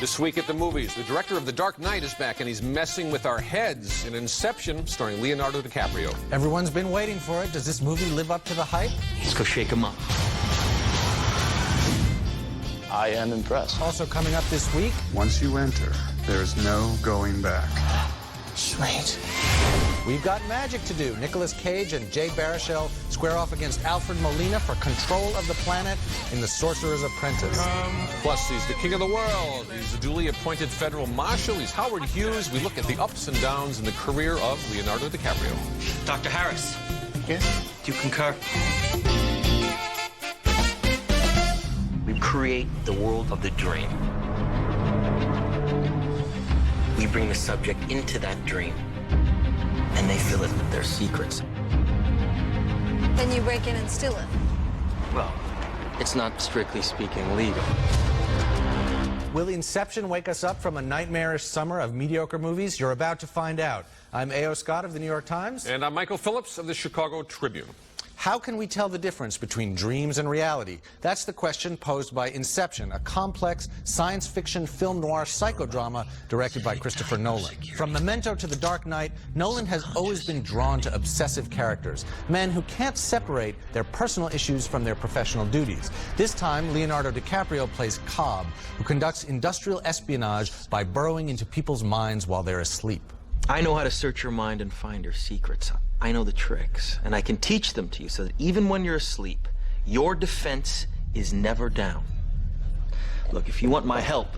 This week at the movies, the director of The Dark Knight is back, and he's messing with our heads in Inception, starring Leonardo DiCaprio. Everyone's been waiting for it. Does this movie live up to the hype? Let's go shake him up. I am impressed. Also coming up this week... Once you enter, there's no going back. Sweet. We've got magic to do. Nicolas Cage and Jay Baruchel square off against Alfred Molina for control of the planet in The Sorcerer's Apprentice. Plus, he's the king of the world. He's a duly appointed federal marshal. He's Howard Hughes. We look at the ups and downs in the career of Leonardo DiCaprio. Dr. Harris. Yes? Do you concur? We create the world of the dream. We bring the subject into that dream, and they fill it with their secrets. Then you break in and steal it. Well, it's not strictly speaking legal. Will Inception wake us up from a nightmarish summer of mediocre movies? You're about to find out. I'm A.O. Scott of the New York Times. And I'm Michael Phillips of the Chicago Tribune. How can we tell the difference between dreams and reality? That's the question posed by Inception, a complex science fiction film noir psychodrama directed by Christopher Nolan. From Memento to The Dark Knight, Nolan has always been drawn to obsessive characters, men who can't separate their personal issues from their professional duties. This time, Leonardo DiCaprio plays Cobb, who conducts industrial espionage by burrowing into people's minds while they're asleep. I know how to search your mind and find your secrets. I know the tricks, and I can teach them to you so that even when you're asleep, your defense is never down. Look, if you want my help,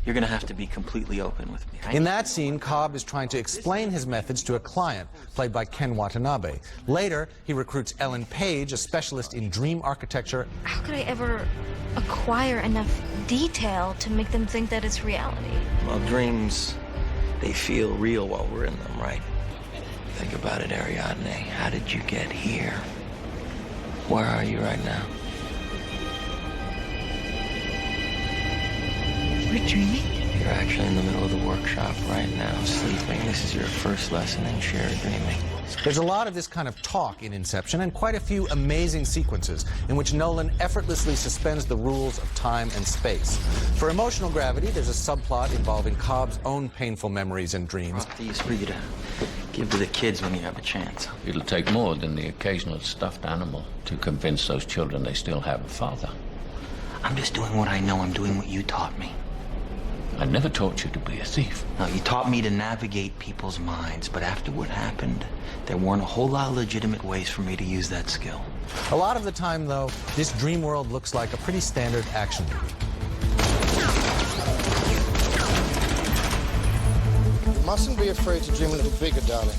you're gonna have to be completely open with me. In that scene, Cobb is trying to explain his methods to a client, played by Ken Watanabe. Later, he recruits Ellen Page, a specialist in dream architecture. How could I ever acquire enough detail to make them think that it's reality? Well, dreams, they feel real while we're in them, right? Think about it, Ariadne. How did you get here? Where are you right now? We're dreaming? You're actually in the middle of the workshop right now, sleeping. This is your first lesson in shared dreaming. There's a lot of this kind of talk in Inception, and quite a few amazing sequences in which Nolan effortlessly suspends the rules of time and space. For emotional gravity, there's a subplot involving Cobb's own painful memories and dreams. These for you to give to the kids when you have a chance. It'll take more than the occasional stuffed animal to convince those children they still have a father. I'm just doing what I know. I'm doing what you taught me. I never taught you to be a thief. No, you taught me to navigate people's minds, but after what happened, there weren't a whole lot of legitimate ways for me to use that skill. A lot of the time, though, this dream world looks like a pretty standard action movie. You mustn't be afraid to dream a little bigger, darling.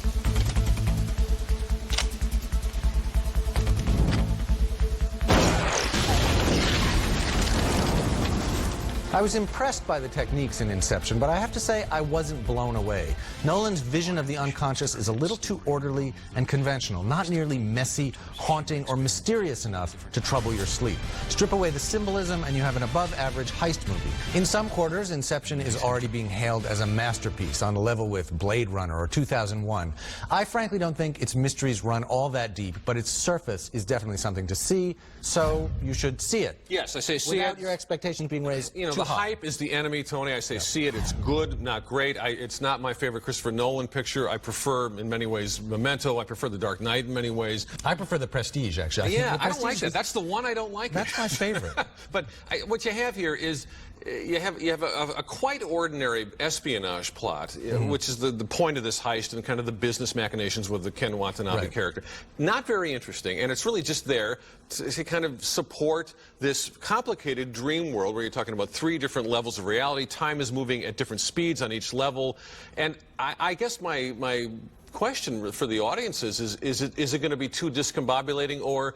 I was impressed by the techniques in Inception, but I have to say I wasn't blown away. Nolan's vision of the unconscious is a little too orderly and conventional, not nearly messy, haunting, or mysterious enough to trouble your sleep. Strip away the symbolism and you have an above-average heist movie. In some quarters, Inception is already being hailed as a masterpiece on a level with Blade Runner or 2001. I frankly don't think its mysteries run all that deep, but its surface is definitely something to see, so you should see it. Yes, I say see Without it. your expectations being raised The hype is the enemy, Tony. I say see it. It's good, not great. It's not my favorite Christopher Nolan picture. I prefer, in many ways, Memento. I prefer The Dark Knight in many ways. I prefer The Prestige, actually. Yeah, I don't like that. That's the one I don't like. That's my favorite. But what you have here is you have a quite ordinary espionage plot, which is the point of this heist and kind of the business machinations with the Ken Watanabe character. Not very interesting, and it's really just there to kind of support this complicated dream world where you're talking about 3 different levels of reality. Time is moving at different speeds on each level, and I guess my question for the audiences is it going to be too discombobulating, or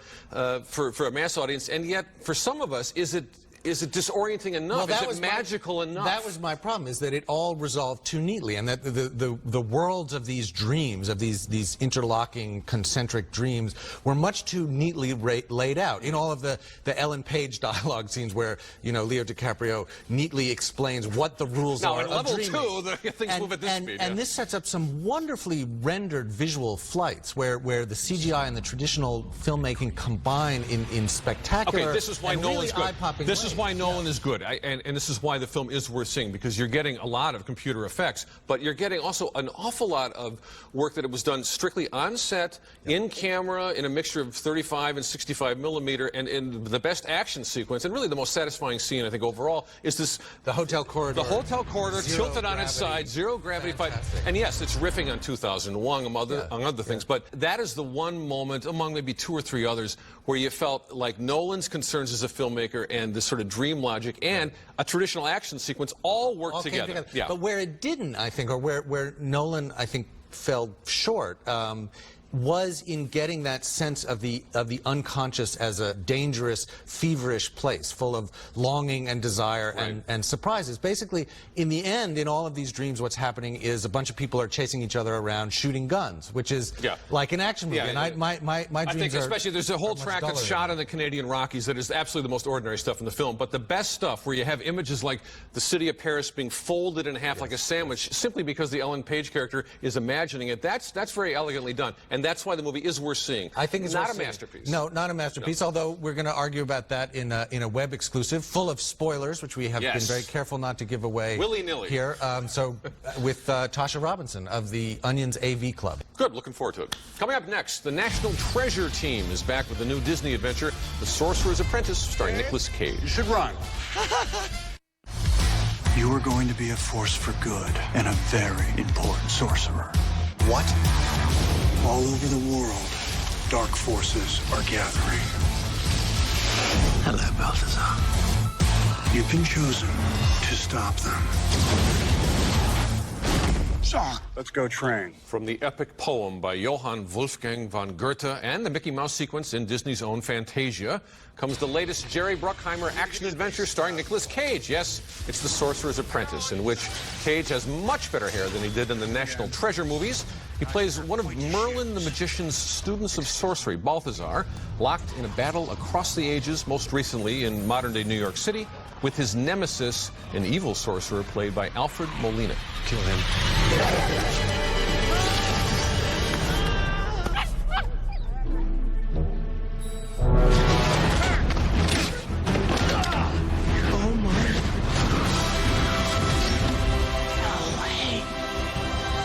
for a mass audience, and yet for some of us is it disorienting enough? Well, is it magical enough? That was my problem, is that it all resolved too neatly, and that the worlds of these dreams, of these interlocking concentric dreams, were much too neatly laid out. In all of the Ellen Page dialogue scenes where, you know, Leo DiCaprio neatly explains what the rules are of dreaming. Now, in level 2, things move at this speed. And this sets up some wonderfully rendered visual flights where the CGI and the traditional filmmaking combine in spectacular, okay, this is why and Nolan's really good. eye-popping This ways. is why Nolan is good, and this is why the film is worth seeing, because you're getting a lot of computer effects, but you're getting also an awful lot of work that it was done strictly on set, in camera, in a mixture of 35 and 65 millimeter, and in the best action sequence, and really the most satisfying scene, I think, overall, is this... The hotel corridor. The hotel corridor tilted on its side, zero gravity fight. And yes, it's riffing on 2001, among other things, but that is the one moment, among maybe 2 or 3 others, where you felt like Nolan's concerns as a filmmaker and this sort of dream logic and a traditional action sequence all worked together. Yeah. But where it didn't, I think, or where Nolan, I think, fell short, was in getting that sense of the unconscious as a dangerous, feverish place full of longing and desire and surprises. Basically, in the end, in all of these dreams, what's happening is a bunch of people are chasing each other around shooting guns, which is like an action movie. And my dreams I think especially there's a whole track that's shot than in the Canadian Rockies that is absolutely the most ordinary stuff in the film. But the best stuff, where you have images like the city of Paris being folded in half like a sandwich, simply because the Ellen Page character is imagining it, that's very elegantly done. And that's why the movie is worth seeing. I think it's not a masterpiece. No, not a masterpiece, although we're going to argue about that in a web exclusive full of spoilers, which we have been very careful not to give away willy-nilly here. So with Tasha Robinson of the Onion's AV Club. Good, looking forward to it. Coming up next, the National Treasure team is back with the new Disney adventure, The Sorcerer's Apprentice, starring Nicolas Cage. You should run. You are going to be a force for good and a very important sorcerer. What? All over the world, dark forces are gathering. Hello, Balthazar. You've been chosen to stop them. So, let's go train. From the epic poem by Johann Wolfgang von Goethe and the Mickey Mouse sequence in Disney's own Fantasia comes the latest Jerry Bruckheimer action-adventure starring Nicolas Cage. Yes, it's The Sorcerer's Apprentice, in which Cage has much better hair than he did in the National Treasure movies. He plays one of Merlin the Magician's students of sorcery, Balthazar, locked in a battle across the ages, most recently in modern-day New York City, with his nemesis, an evil sorcerer played by Alfred Molina. Kill him.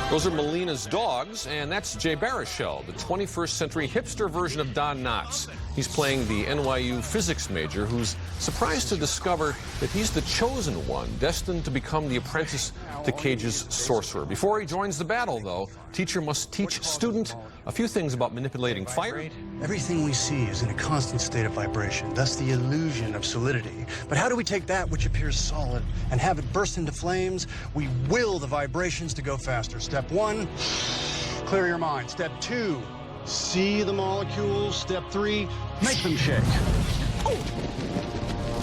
Those are Molina's dogs, and that's Jay Baruchel, the 21st century hipster version of Don Knotts. He's playing the NYU physics major who's surprised to discover that he's the chosen one, destined to become the apprentice to Cage's sorcerer. Before he joins the battle, though, teacher must teach student a few things about manipulating fire. Everything we see is in a constant state of vibration, thus the illusion of solidity. But how do we take that which appears solid and have it burst into flames? We will the vibrations to go faster. Step 1, clear your mind. Step 2, see the molecules. Step 3, make them shake. Oh.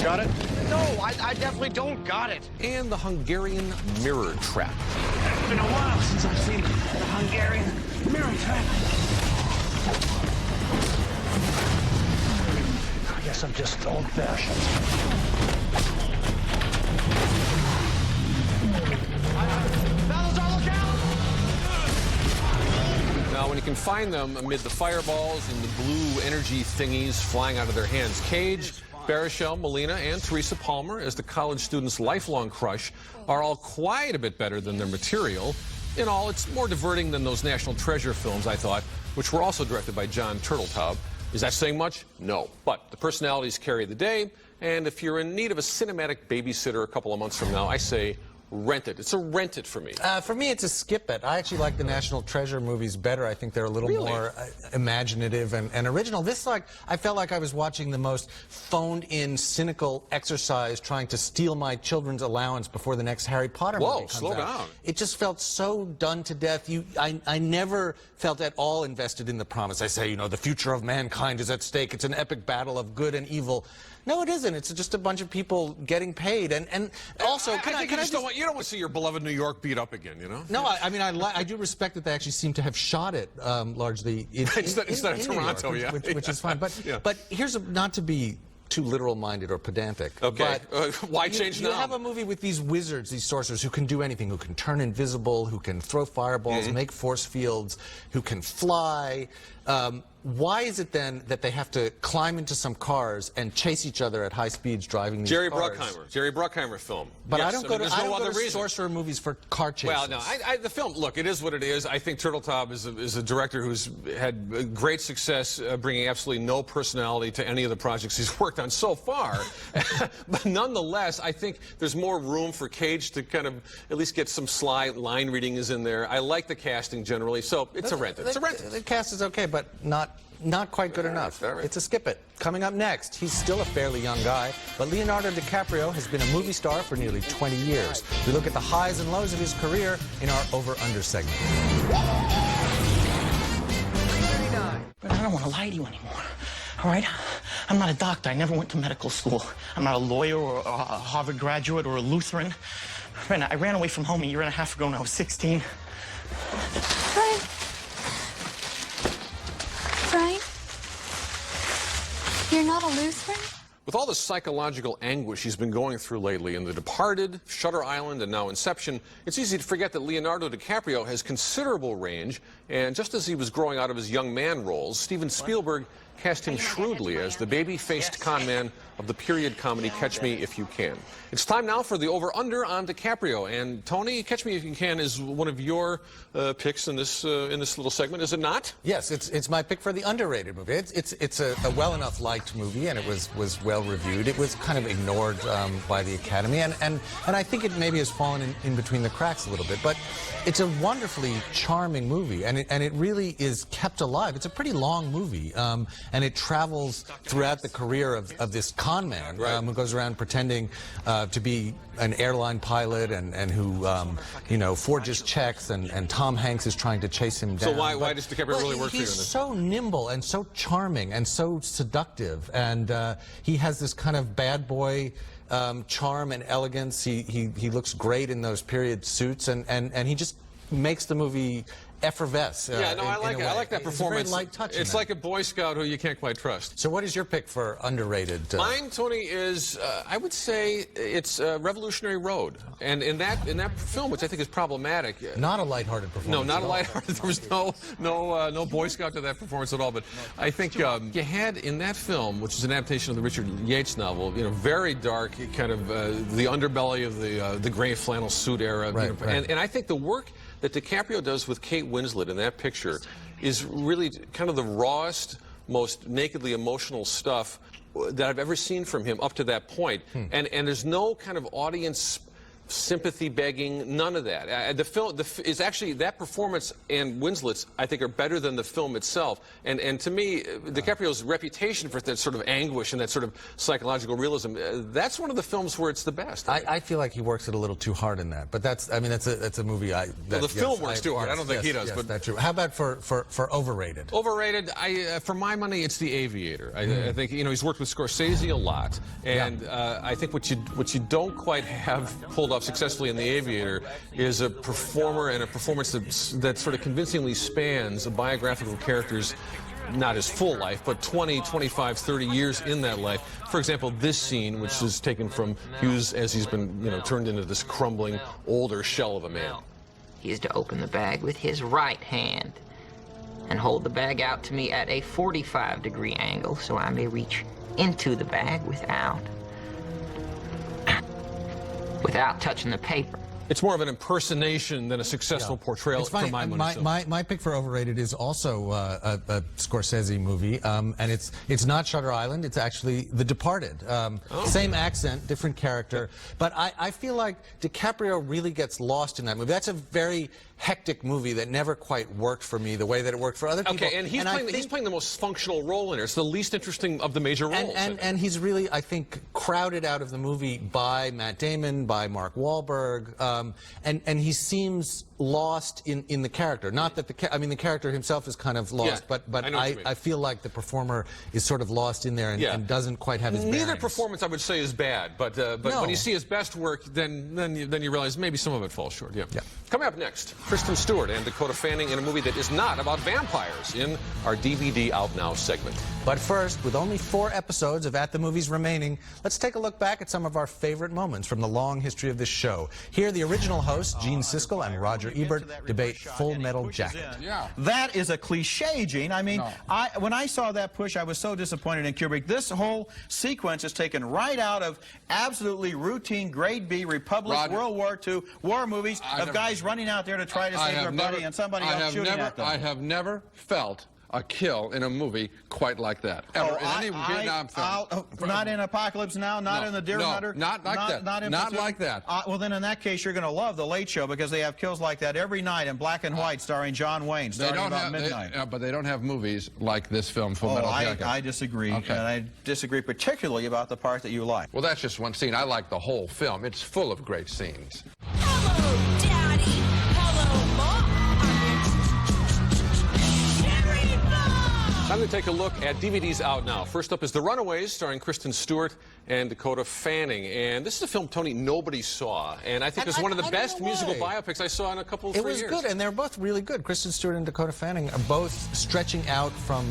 Got it? No, I definitely don't got it. And the Hungarian mirror trap. It's been a while since I've seen the Hungarian mirror trap. I guess I'm just old-fashioned. Now, when you can find them amid the fireballs and the blue energy thingies flying out of their hands, Cage, Baruchel, Molina, and Teresa Palmer, as the college student's lifelong crush, are all quite a bit better than their material. In all, it's more diverting than those National Treasure films, I thought, which were also directed by John Turteltaub. Is that saying much? No. But the personalities carry the day, and if you're in need of a cinematic babysitter a couple of months from now, I say rent it. It's a rent it for me. For me, it's a skip it. I actually like the National Treasure movies better. I think they're a little more imaginative and original. This, I felt like I was watching the most phoned-in, cynical exercise trying to steal my children's allowance before the next Harry Potter movie comes slow out. down. It just felt so done to death. I never felt at all invested in the promise. I say, you know, the future of mankind is at stake. It's an epic battle of good and evil. No, it isn't. It's just a bunch of people getting paid. And also, you don't want to see your beloved New York beat up again, you know? No, I mean, I do respect that they actually seem to have shot it largely instead of Toronto, which is fine. But here's not to be too literal-minded or pedantic. Okay, but why change now? You have a movie with these wizards, these sorcerers, who can do anything, who can turn invisible, who can throw fireballs, make force fields, who can fly. why is it then that they have to climb into some cars and chase each other at high speeds driving these Jerry cars? Jerry Bruckheimer film. But yes, I don't go to, there's no other reason. Sorcerer movies for car chases. Well, no, the film, look, it is what it is. I think Turteltaub is a director who's had great success bringing absolutely no personality to any of the projects he's worked on so far. But nonetheless, I think there's more room for Cage to kind of at least get some sly line reading is in there. I like the casting generally, so it's a rent. It's a rent. The cast is okay, but not quite good enough. Right. It's a skip it. Coming up next, he's still a fairly young guy, but Leonardo DiCaprio has been a movie star for nearly 20 years. We look at the highs and lows of his career in our Over-Under segment. But I don't want to lie to you anymore, all right? I'm not a doctor. I never went to medical school. I'm not a lawyer or a Harvard graduate or a Lutheran. Brenda, I ran away from home a year and a half ago when I was 16. Frank. Frank? You're not a Lutheran? With all the psychological anguish he's been going through lately in The Departed, Shutter Island, and now Inception, it's easy to forget that Leonardo DiCaprio has considerable range, and just as he was growing out of his young man roles, Steven Spielberg cast him shrewdly as the baby-faced con man of the period comedy Catch Me If You Can. It's time now for the over-under on DiCaprio, and Tony, Catch Me If You Can is one of your picks in this little segment, is it not? Yes, it's my pick for the underrated movie. It's a well enough liked movie, and it was well reviewed. It was kind of ignored by the Academy, and I think it maybe has fallen in between the cracks a little bit. But it's a wonderfully charming movie, and it really is kept alive. It's a pretty long movie, and it travels throughout the career of this con man who goes around pretending to be an airline pilot and who forges checks, and Tom Hanks is trying to chase him down. So why does DiCaprio really work for you in this? He's so nimble and so charming and so seductive, and he has this kind of bad boy charm and elegance. He looks great in those period suits, and he just makes the movie effervesce. Yeah, no, I like it. I like that performance. It's a very light touch. It's like a Boy Scout who you can't quite trust. So what is your pick for underrated? Mine, Tony, is I would say it's Revolutionary Road, and in that film, which I think is problematic. Not a lighthearted performance. No, not a lighthearted. There was no Boy Scout to that performance at all. But I think you had in that film, which is an adaptation of the Richard Yates novel, very dark, kind of the underbelly of the gray flannel suit era. Right. And I think the work that DiCaprio does with Kate Winslet in that picture is really kind of the rawest, most nakedly emotional stuff that I've ever seen from him up to that point. And there's no kind of audience sympathy begging, none of that. The film is actually, that performance and Winslet's, I think, are better than the film itself. And to me, DiCaprio's reputation for that sort of anguish and that sort of psychological realism, that's one of the films where it's the best. I feel like he works it a little too hard in that, but that's a movie. The film works too hard. I don't think he does. Yes, but that's true. How about for overrated? Overrated, for my money, it's The Aviator. I think he's worked with Scorsese a lot, and I think what you don't quite have pulled off successfully in The Aviator is a performer and a performance that sort of convincingly spans a biographical character's, not his full life, but 20, 25, 30 years in that life. For example, this scene, which is taken from Hughes as he's been turned into this crumbling, older shell of a man. He is to open the bag with his right hand and hold the bag out to me at a 45-degree angle so I may reach into the bag without touching the paper. It's more of an impersonation than a successful portrayal for my money. My pick for overrated is also a Scorsese movie, and it's not Shutter Island. It's actually The Departed. Same accent, different character, but I feel like DiCaprio really gets lost in that movie. That's a very hectic movie that never quite worked for me the way that it worked for other people. Okay, and he's playing the most functional role in it. It's the least interesting of the major roles. And he's really, I think, crowded out of the movie by Matt Damon, by Mark Wahlberg, and he seems lost in the character. Not that the character himself is kind of lost, but I feel like the performer is sort of lost in there and doesn't quite have his bearings. Neither performance I would say is bad, but when you see his best work, then you realize maybe some of it falls short. Yeah. Coming up next, Kristen Stewart and Dakota Fanning in a movie that is not about vampires in our DVD Out Now segment. But first, with only 4 episodes of At the Movies remaining, let's take a look back at some of our favorite moments from the long history of this show. Here, the the original hosts, Gene Siskel and Roger Ebert, debate Full Metal Jacket. Yeah. That is a cliche, Gene. I mean, No. when I saw that push, I was so disappointed in Kubrick. This whole sequence is taken right out of absolutely routine grade B Republic, Roger. World War II war movies of guys running out there to try to save their buddy and somebody else shooting at them. I have never felt a kill in a movie quite like that, ever, in any Vietnam film. Not in Apocalypse Now, not in The Deer Hunter. Not like that. Not like that. Well, then in that case, you're going to love The Late Show because they have kills like that every night in black and white starring John Wayne, starting about midnight. But they don't have movies like this film, Full Metal Jacket. I disagree, Okay. and I disagree particularly about the part that you like. Well, that's just one scene. I like the whole film. It's full of great scenes. Hello, Daddy. Hello, Mom. Time to take a look at DVDs out now. First up is The Runaways, starring Kristen Stewart and Dakota Fanning. And this is a film, Tony, nobody saw. And I think it's one of the best musical biopics I saw in a couple of years. It was good, and they're both really good. Kristen Stewart and Dakota Fanning are both stretching out from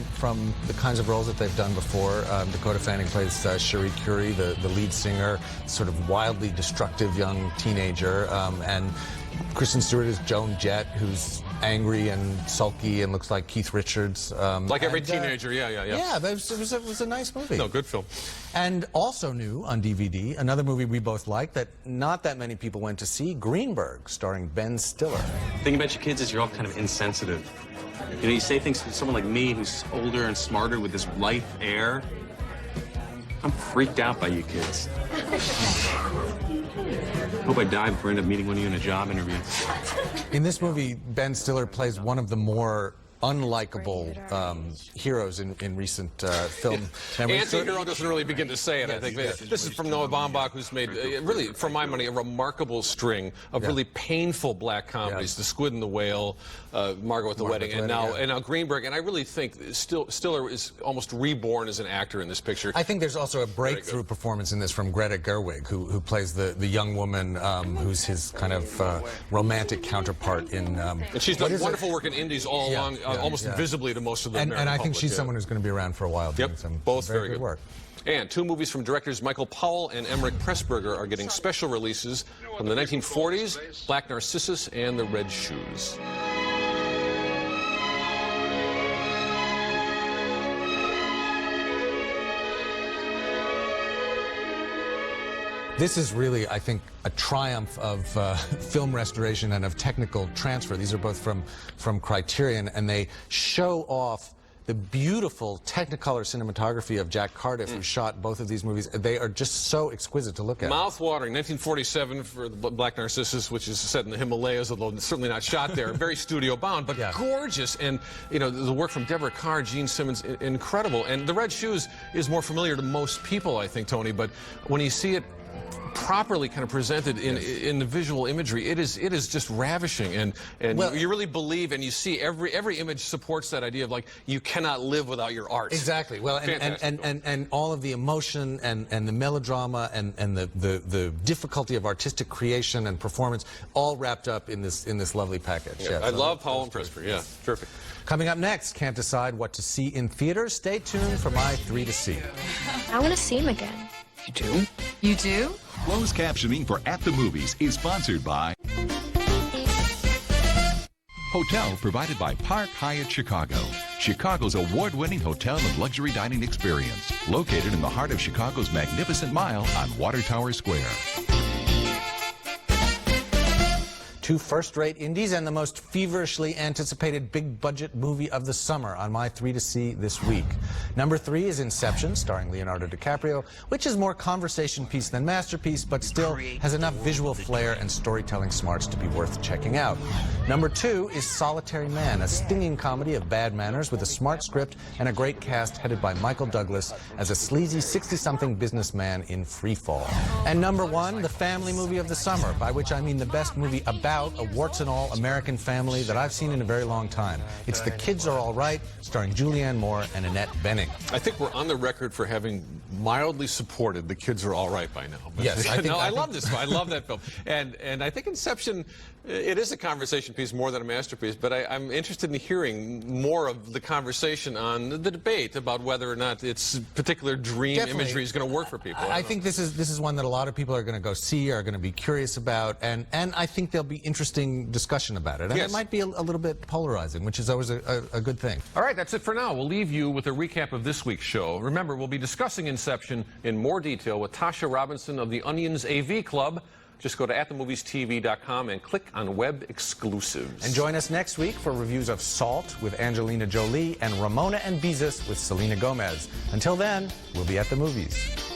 the kinds of roles that they've done before. Dakota Fanning plays Cherie Currie, the lead singer, sort of wildly destructive young teenager. And Kristen Stewart is Joan Jett, who's angry and sulky and looks like Keith Richards. Like every teenager, yeah. Yeah, it was a nice movie. No, good film. And also new on DVD, another movie we both like that not that many people went to see, Greenberg, starring Ben Stiller. The thing about you kids is you're all kind of insensitive. You know, you say things to someone like me who's older and smarter with this light air. I'm freaked out by you kids. Hope I die before I end up meeting one of you in a job interview. In this movie, Ben Stiller plays one of the more unlikable heroes in recent film. Anti-hero doesn't really begin to say it, I think. This is from Noah Baumbach, who's made, really, for my money, a remarkable string of really painful black comedies. The Squid and the Whale, Margot at the Wedding, and now Greenberg. And I really think Stiller is almost reborn as an actor in this picture. I think there's also a breakthrough performance in this from Greta Gerwig, who plays the young woman who's his kind of romantic counterpart in... and she's done wonderful work in indies all along, almost invisibly to most of the American And I think public, she's someone who's going to be around for a while doing some both very good work. And two movies from directors Michael Powell and Emmerich Pressburger are getting special releases from the 1940s, Black Narcissus and The Red Shoes. This is really, I think, a triumph of film restoration and of technical transfer. These are both from Criterion, and they show off the beautiful Technicolor cinematography of Jack Cardiff, who shot both of these movies. They are just so exquisite to look at. Mouth-watering. 1947 for the Black Narcissus, which is set in the Himalayas, although certainly not shot there. Very studio-bound, but gorgeous. And, you know, the work from Deborah Carr, Gene Simmons, incredible. And The Red Shoes is more familiar to most people, I think, Tony, but when you see it properly kind of presented in the visual imagery, it is just ravishing, and you really believe, and you see every image supports that idea of, like, you cannot live without your art. Exactly. Well, and all of the emotion and the melodrama and the difficulty of artistic creation and performance all wrapped up in this lovely package. I love Powell and Pressburger. Yeah, terrific. Coming up next, can't decide what to see in theaters. Stay tuned for my 3 to see. I want to see him again. You do? You do? Closed captioning for At the Movies is sponsored by Hotel provided by Park Hyatt Chicago, Chicago's award-winning hotel and luxury dining experience, located in the heart of Chicago's Magnificent Mile on Water Tower Square. Two first-rate indies and the most feverishly anticipated big-budget movie of the summer on my 3 to see this week. Number 3 is Inception, starring Leonardo DiCaprio, which is more conversation piece than masterpiece, but still has enough visual flair and storytelling smarts to be worth checking out. Number 2 is Solitary Man, a stinging comedy of bad manners with a smart script and a great cast headed by Michael Douglas as a sleazy 60-something businessman in free fall. And number 1, the family movie of the summer, by which I mean the best movie about out a warts and all American family that I've seen in a very long time. It's The Kids Are All Right, starring Julianne Moore and Annette Bening. I think we're on the record for having mildly supported The Kids Are All Right by now. But yes, I love this film. I love that film. And I think Inception, it is a conversation piece more than a masterpiece, but I'm interested in hearing more of the conversation on the debate about whether or not its particular dream imagery is going to work for people. I think this is one that a lot of people are going to go see, are going to be curious about, and I think there'll be interesting discussion about it. And it might be a little bit polarizing, which is always a good thing. All right, that's it for now. We'll leave you with a recap of this week's show. Remember, we'll be discussing Inception in more detail with Tasha Robinson of the Onion's AV Club. Just go to atthemoviestv.com and click on Web Exclusives. And join us next week for reviews of Salt with Angelina Jolie and Ramona and Beezus with Selena Gomez. Until then, we'll be at the movies.